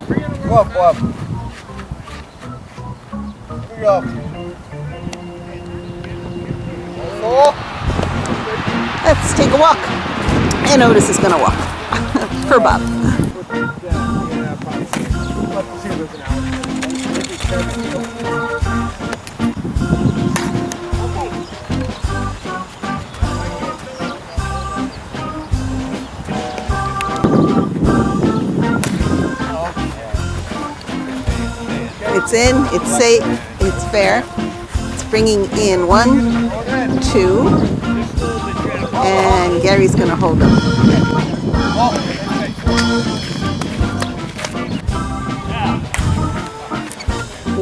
Go up, Bob. Here we go. Let's take a walk. And Otis is gonna walk. For Bob. It's in, it's safe, it's fair. It's bringing in 1, 2, and Gary's gonna hold them.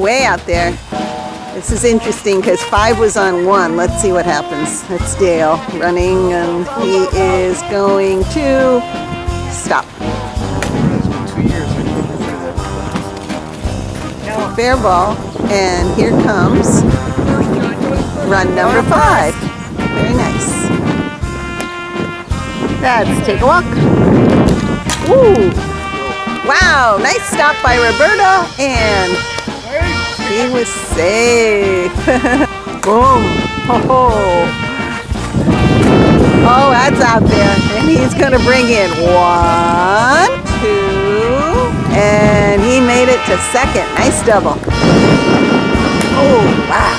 Way out there. This is interesting because 5 was on 1. Let's see what happens. It's Dale running, and he is going to stop. Fair ball, and here comes run number 5. Very nice. Let's take a walk. Woo! Wow, nice stop by Roberta, and he was safe. Boom! Oh, that's out there, and he's gonna bring in 1, 2, and he made it to second. Nice double. Oh, wow.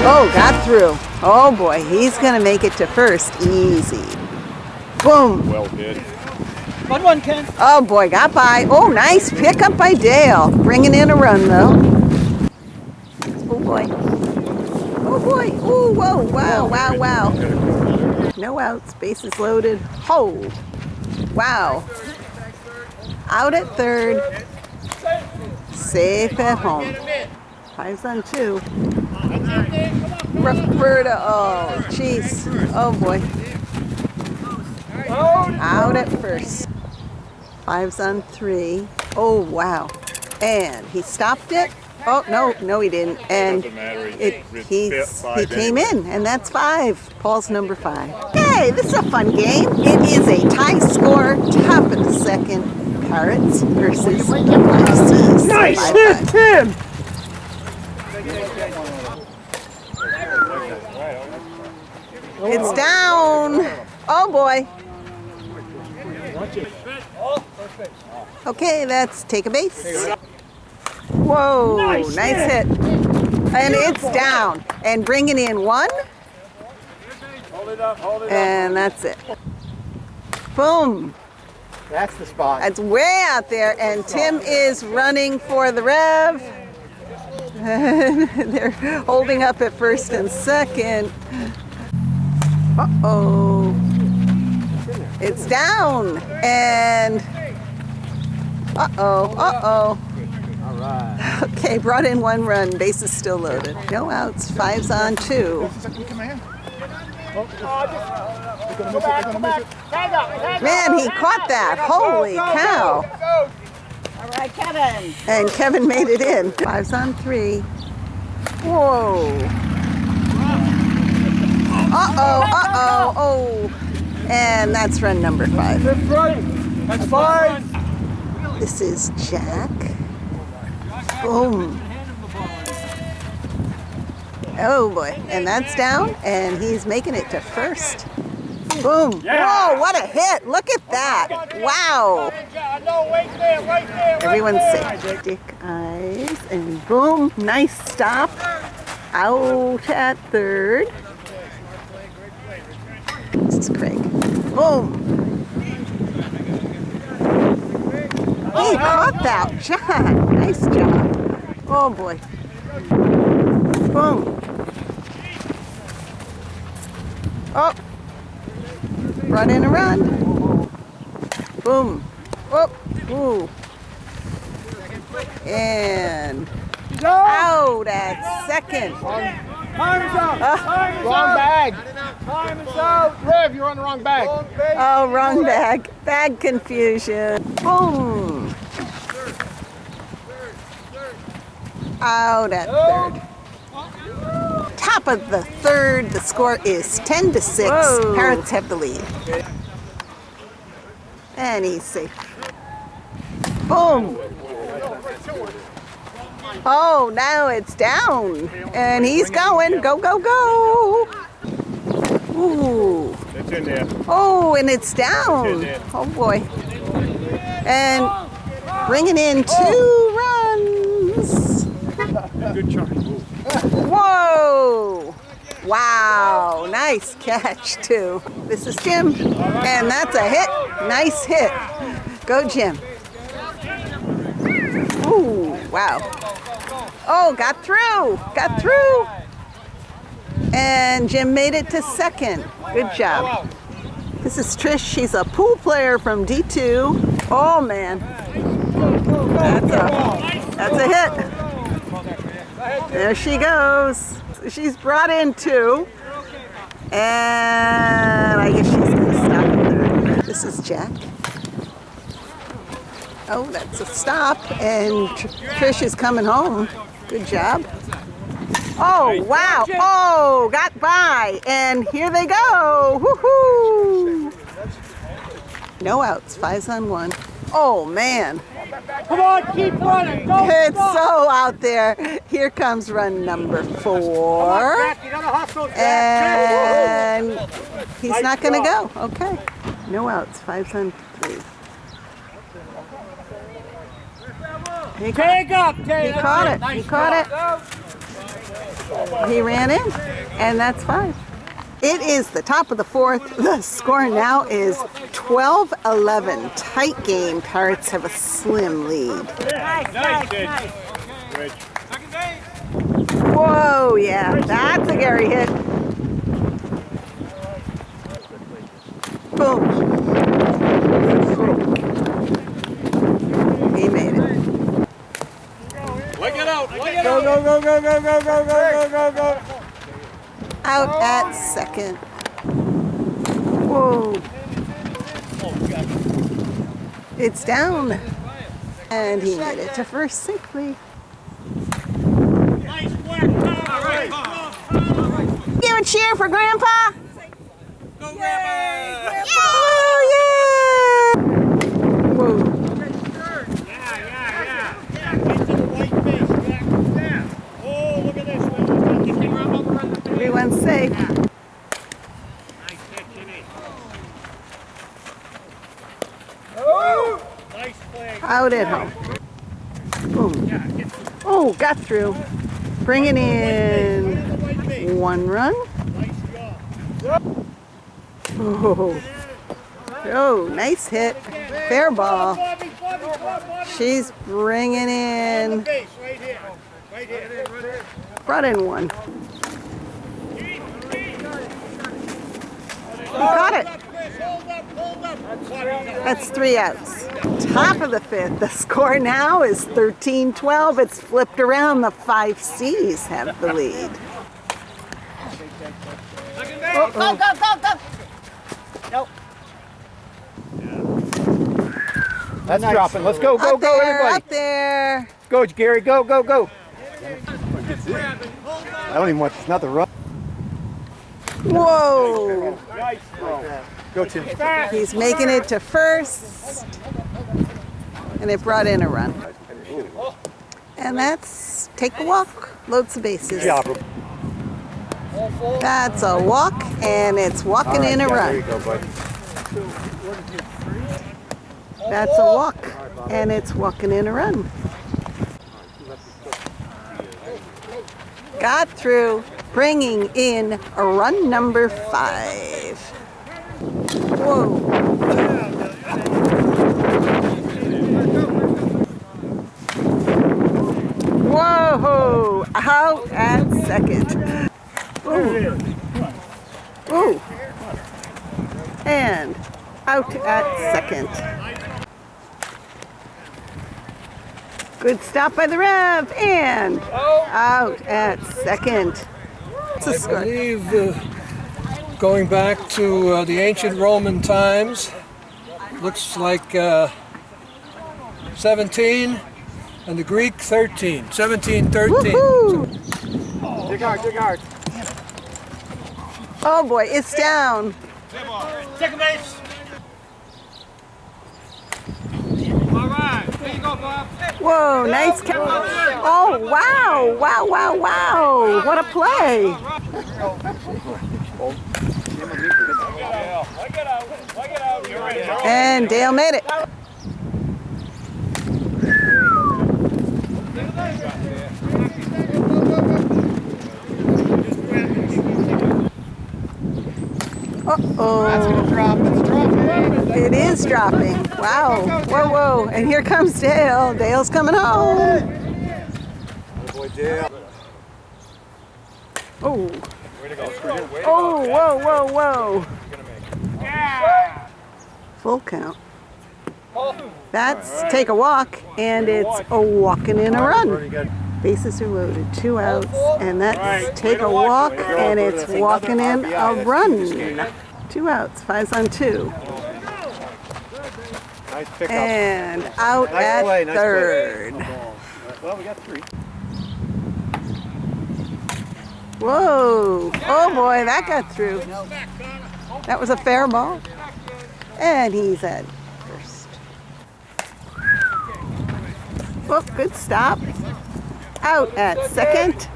Oh, got through. Oh boy, he's gonna make it to first. Easy. Boom. Well did. Good one, Ken. Oh boy, got by. Oh, nice pickup by Dale. Bringing in a run though. Oh boy. Oh boy. Oh, whoa, wow, wow, wow. No outs, bases loaded. Hold. Wow. Out at third. Safe at home. 5's on 2. Roberta. Oh, jeez. Oh boy. Out at first. 5's on 3. Oh wow. And he stopped it. Oh no, he didn't. And he came in, and that's 5. Paul's number 5. Hey, this is a fun game. It is a tie score, top of the second. Parrots versus 5C's. Nice hit, Tim. It's down. Oh boy. Okay, let's take a base. Whoa, nice hit. And it's down. And bringing in 1. And that's it. Boom. That's the spot. That's way out there. And Tim is running for the rev. They're holding up at first and second. Uh-oh. It's down. And uh-oh. All right. Okay, brought in 1 run. Base is still loaded. No outs. 5's on 2. Man, he caught that. Holy cow. All right, Kevin. And Kevin made it in. 5's on 3. Whoa. Uh-oh, uh-oh, oh. And that's run number 5. That's 5. This is Jack. Boom. Oh boy, and that's down, and he's making it to first. Boom. Whoa, what a hit. Look at that. Wow. Everyone's safe. Dick eyes, and boom, nice stop. Out at third. This is Craig. Boom. He caught that. John, nice job. Oh boy. Boom. Oh. Run in a run. Boom. Oh. Ooh. And out at second. Time is out. Time is wrong bag. Time is out. Rev, you're on the wrong bag. Oh, wrong bag. Bag confusion. Boom. Out at third. Top of the third. The score is 10-6. Whoa. Parrots have the lead. And he's safe. Boom. Oh, now it's down. And he's going. Go, go, go. Ooh. It's in there. Oh, and it's down. Oh, boy. And bringing in 2 runs. Good charge. Whoa. Wow. Nice catch, too. This is Jim. And that's a hit. Nice hit. Go, Jim. Ooh, wow. Oh, got through. Got through. And Jim made it to second. Good job. This is Trish. She's a pool player from D2. Oh, man. That's a hit. There she goes. She's brought in 2. And I guess she's going to stop there. This is Jack. Oh, that's a stop. And Trish is coming home. Good job. Oh, wow. Oh, got by. And here they go. Woohoo. No outs. 5's on 1. Oh, man. Come on, keep running. Go, It's so out there. Here comes run number 4. And he's not going to go. Okay. No outs. 5's on 3. He caught it. He caught it. He ran in, and that's 5. It is the top of the 4th. The score now is 12-11. Tight game. Parrots have a slim lead. Nice. Whoa, yeah, that's a Gary hit. Boom. He made it. Leg it out. Go. Out at second. Whoa. It's down. And he made it to first safely. Give a cheer for Grandpa. Go, Grandpa. Oh, yeah. Whoa. Everyone's safe. Out at home. Boom. Oh, got through. Bringing in 1 run. Oh, nice hit. Fair ball. She's bringing in. Brought in 1. Got it. That's 3 outs. Top of the 5th. The score now is 13-12. It's flipped around. The 5C's have the lead. Go. Nope. That's dropping. Let's go, Up there, everybody. up there. Go, Gary. Go. I don't even want another run. Whoa. Nice throw. Go, Tim. He's making it to first. And it brought in a run. And that's take a walk, load some bases. That's a walk, and it's walking in a run. There you go, buddy. That's a walk, and it's walking in a run. Got through, bringing in a run number 5. Whoa. Whoa, out at second. Ooh. Ooh. And out at second. Good stop by the Rev, and out at second. I believe going back to the ancient Roman times, looks like 17 and the Greek 13, 17, 13. Woohoo! Dig hard. Oh boy, it's down. Second base. All right. There you go, Bob. Whoa, nice catch. Oh, wow, wow, wow, wow. What a play. And Dale made it. Uh-oh. That's going to drop. It's dropping. It is dropping. Wow. Whoa, whoa. And here comes Dale. Dale's coming home. Oh, boy, Dale. Oh. Oh, whoa, whoa, whoa. Full count. That's take a walk, and it's a walking in a run. Bases are loaded, 2 outs, and that's take a walk, and it's walking in a run. 2 outs, 5's on 2. Nice pickup. And out Nice at play, nice third. Well, we got 3. Whoa. Oh boy, that got through. That was a fair ball. And he's at first. Oh, good stop. Out at second.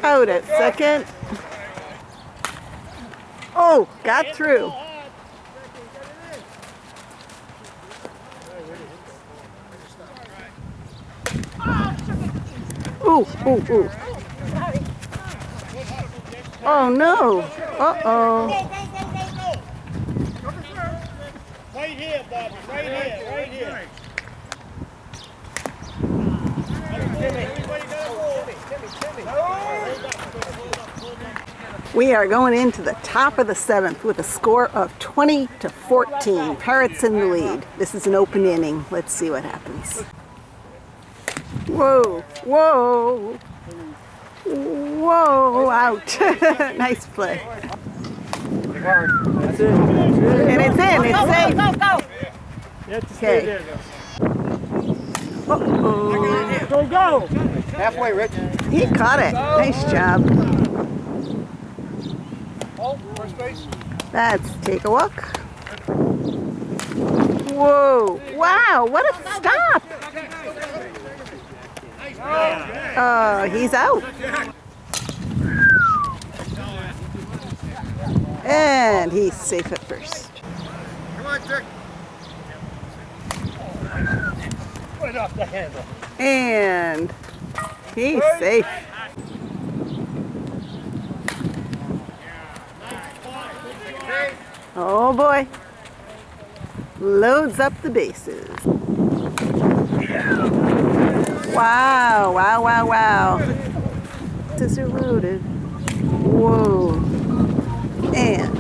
Out at second. Oh, got through. Ooh, ooh, ooh. Oh no. Uh-oh. Right here, Bobby. Right here. Right here. We are going into the top of the 7th with a score of 20-14. Parrots in the lead. This is an open inning. Let's see what happens. Whoa, whoa, whoa, out. Nice play. That's it. And it's in, it's safe. You have to stay Okay. there, though. Uh-oh. Go! Halfway, Rich. He caught it. Nice job. First base. That's take a walk. Whoa, wow, what a stop. He's out. And he's safe at first. Come on, Dick. Right off the handle. And he's safe. Oh boy. Loads up the bases. Wow, wow, wow, wow. Bases are loaded. Whoa. And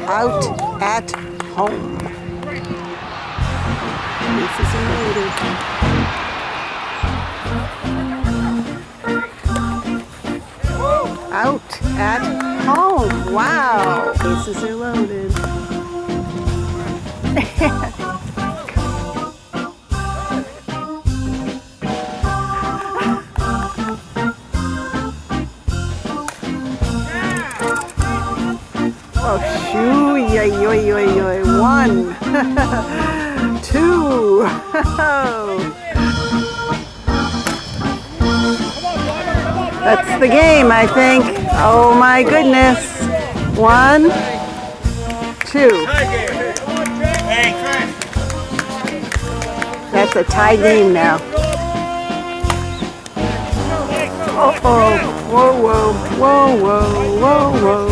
out at home. Bases are loaded. Out at home. Wow. Bases are loaded. Oh, shoo, yoy, yoy, yoy, yoy. 1, 2. That's the game, I think. Oh my goodness. 1, 2. That's a tie game now. Uh-oh. Whoa, whoa, whoa, whoa, whoa, whoa.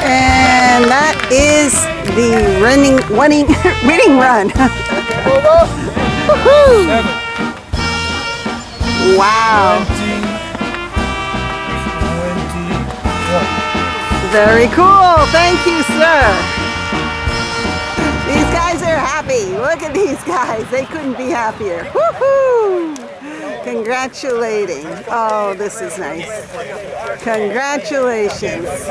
And that is the winning run. Wow. 21. Very cool. Thank you, sir. These guys are happy. Look at these guys. They couldn't be happier. Woohoo! Congratulating. Oh, this is nice. Congratulations.